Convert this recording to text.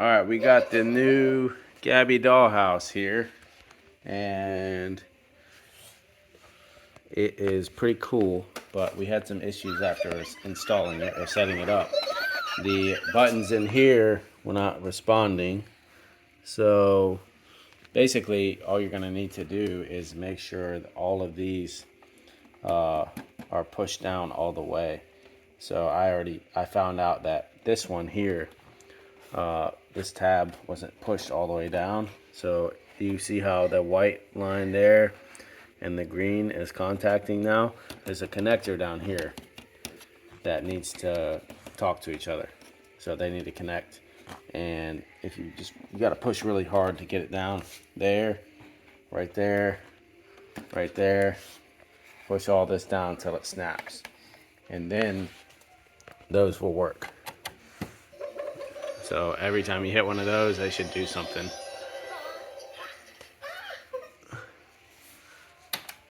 Alright, we got the new Gabby Dollhouse here, and it is pretty cool, but we had some issues after installing it or setting it up. The buttons in here were not responding, so basically all you're going to need to do is make sure that all of these are pushed down all the way. So I found out that this one here, this tab wasn't pushed all the way down. So you see how the white line there and the green is contacting now? There's a connector down here that needs to talk to each other. So they need to connect. And if you got to push really hard to get it down there, right there, right there. Push all this down until it snaps. And then those will work. So every time you hit one of those, they should do something.